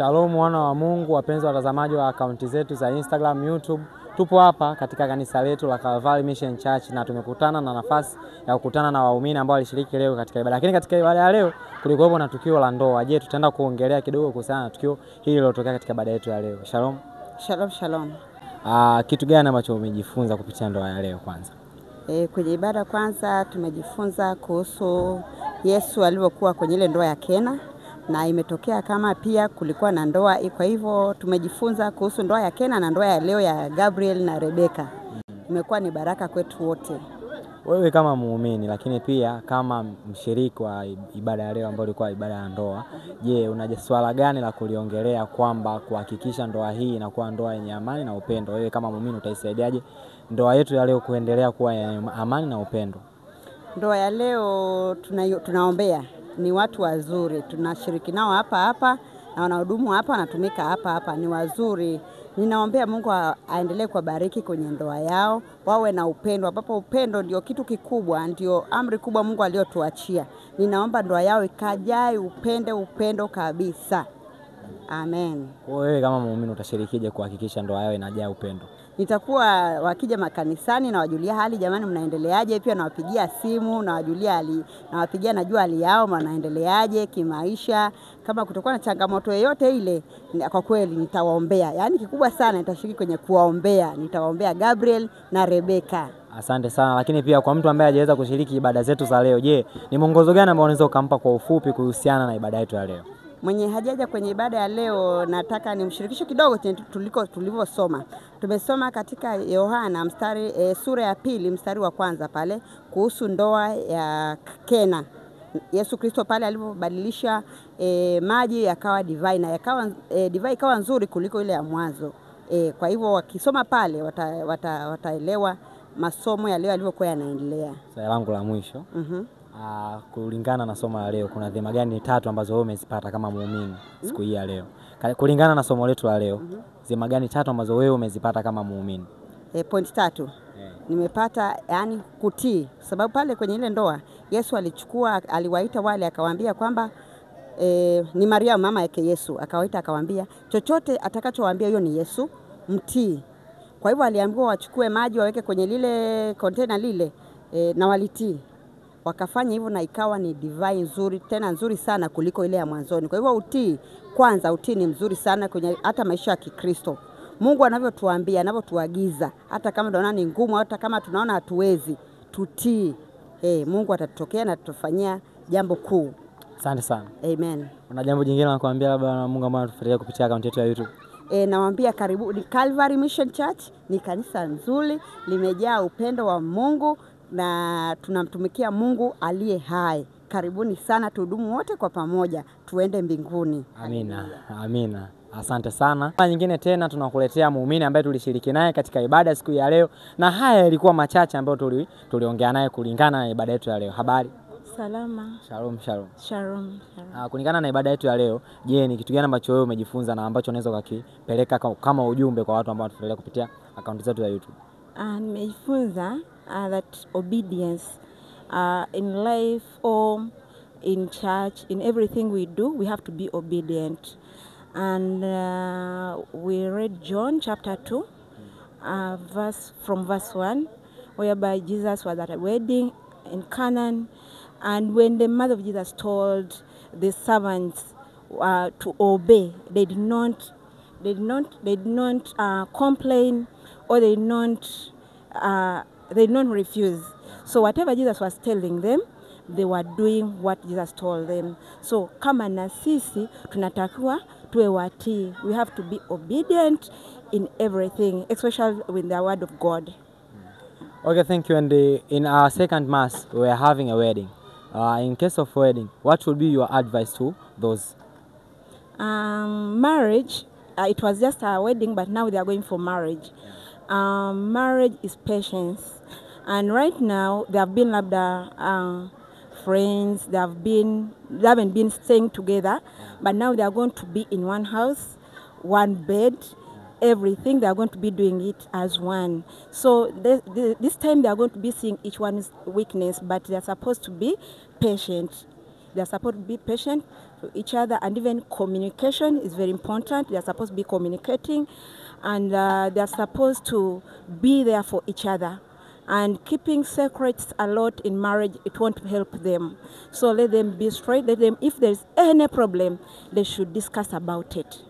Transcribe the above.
Shalom wana wa Mungu, wapenzi watazamaji wa akaunti zetu za Instagram, YouTube. Tupo hapa katika kanisa letu la Calvary Mission Church na tumekutana na nafasi ya kukutana na waumini ambao walishiriki leo katika ibada. Lakini katika ibada ya leo kulikuwa na tukio la ndoa. Je, tutaenda kuongelea kidogo kuhusiana na tukio hili lililotokea katika ibada yetu ya leo. Shalom. Shalom, shalom. Kitu gani ambacho umejifunza kupitia ndoa ya leo kwanza? Kwenye ibada kwanza tumejifunza kuhusu Yesu alivyokuwa kwenye ile ndoa ya Kena, na imetokea kama pia kulikuwa na ndoa. Kwa hivyo tumejifunza kuhusu ndoa ya Kena na ndoa ya leo ya Gabriel na Rebeka. Imekuwa ni baraka kwetu wote. Wewe kama muumini lakini pia kama mshiriki wa ibada ya leo ambayo ilikuwa ibada ya ndoa, je, una swala gani la kuliongelea kwamba kuhakikisha ndoa hii inakuwa ndoa yenye amani na upendo? Wewe kama muumini utaisaidiaje ndoa yetu ya leo kuendelea kuwa yenye amani na upendo? Ndoa ya leo tunaombea, ni watu wazuri, tunashiriki nao hapa na wanahudumu hapa, wanatumika hapa, ni wazuri. Ninaombea Mungu aendelee kubariki kwenye ndoa yao, wawe na upendo, ambapo upendo ndio kitu kikubwa, ndio amri kubwa Mungu aliyotuachia. Ninaomba ndoa yao ikajae upendo kabisa. Amen. Wewe kama muumini utashirikije kuhakikisha ndoa yao inajaa upendo? Nitakuwa wakija makanisani na wajulia hali, jamani mnaendeleaje, pia nawapigia simu na wajulia hali, nawapigia najua hali yao wanaendeleaje kimaisha. Kama kutakuwa na changamoto yoyote ile, kwa kweli nitawaombea. Yaani kikubwa sana nitashiriki kwenye kuwaombea. Nitawaombea Gabriel na Rebeka. Asante sana. Lakini pia kwa mtu ambaye hajaweza kushiriki ibada zetu za leo, je, ni mwongozo gani ambao unaweza ukampa kwa ufupi kuhusiana na ibada yetu ya leo? Mwenye hajaja kwenye ibada ya leo, nataka nimshirikishe kidogo tulivyosoma. Tumesoma katika Yohana sura ya 2 mstari wa 1 pale kuhusu ndoa ya Kena. Yesu Kristo pale alipobadilisha maji yakawa divai, na divai ikawa nzuri kuliko ile ya mwanzo. Kwa hivyo wakisoma pale wataelewa masomo ya leo yalivyokuwa yanaendelea. Swali langu la mwisho. Kulingana na somo la leo, kuna dhima gani 3 ambazo wewe umezipata kama muumini siku hii ya leo? Kulingana na somo letu la leo, dhima gani 3 ambazo wewe umezipata kama muumini? Point 3. Nimepata yani kutii, sababu pale kwenye ile ndoa Yesu aliwaita wale akawaambia kwamba ni Maria mama yake Yesu, akawaita akawaambia chochote atakachowaambia hiyo ni Yesu, mtii. Kwa hivyo aliambiwa wachukue maji waweke kwenye lile container lile, na walitii. Wakafanya hivyo na ikawa ni divai nzuri, tena nzuri sana kuliko ile ya mwanzoni. Kwa hivyo utii ni mzuri sana kwenye hata maisha ya Kikristo. Mungu anavyotuambia, anavyotuagiza, hata kama tunaona ni ngumu, hata kama tunaona hatuwezi, tutii. Mungu atatutokea na tutafanyia jambo kuu. Asante sana. Amen. Una jambo jingine la kuambia labda Mungu ambaye anatufuatilia kupitia account yetu ya YouTube? Nawaambia karibu, ni Calvary Mission Church, ni kanisa nzuri, limejaa upendo wa Mungu na tunamtumikia Mungu aliye hai. Karibuni sana, tuhudumu wote kwa pamoja, tuende mbinguni. Amina. Amina. Asante sana. Mara nyingine tena tunakuletea muumini ambaye tulishiriki naye katika ibada siku ya leo, na haya yalikuwa machache ambayo tuliongea naye kulingana na ibada yetu ya leo. Habari? Salama. Shalom. Shalom. Kulingana na ibada yetu ya leo, je, ni kitu gani ambacho wewe umejifunza na ambacho unaweza kukipeleka kama ujumbe kwa watu ambao wanatufuatilia kupitia akaunti zetu ya YouTube? Nimejifunza that obedience in life or in church, in everything we do, we have to be obedient. And we read John chapter 2, from verse 1, whereby Jesus was at a wedding in Canaan, and when the mother of Jesus told the servants to obey, they did not complain, or they did not refuse. So whatever Jesus was telling them, they were doing what Jesus told them. So kama na sisi tunatakiwa tuwe watii. We have to be obedient in everything, especially with the word of God. Okay, thank you. And in our second mass, we are having a wedding. In case of wedding, what would be your advice to those? Marriage, it was just a wedding, but now they are going for marriage. Marriage is patience. And right now, they have been friends, they haven't been staying together, but now they are going to be in one house, one bed, everything. They are going to be doing it as one. So this time they are going to be seeing each one's weakness, but they are supposed to be patient. They are supposed to be patient to each other, and even communication is very important. They are supposed to be communicating, and they are supposed to be there for each other. And keeping secrets a lot in marriage, it won't help them. So let them be straight. Let them, if there's any problem, they should discuss about it.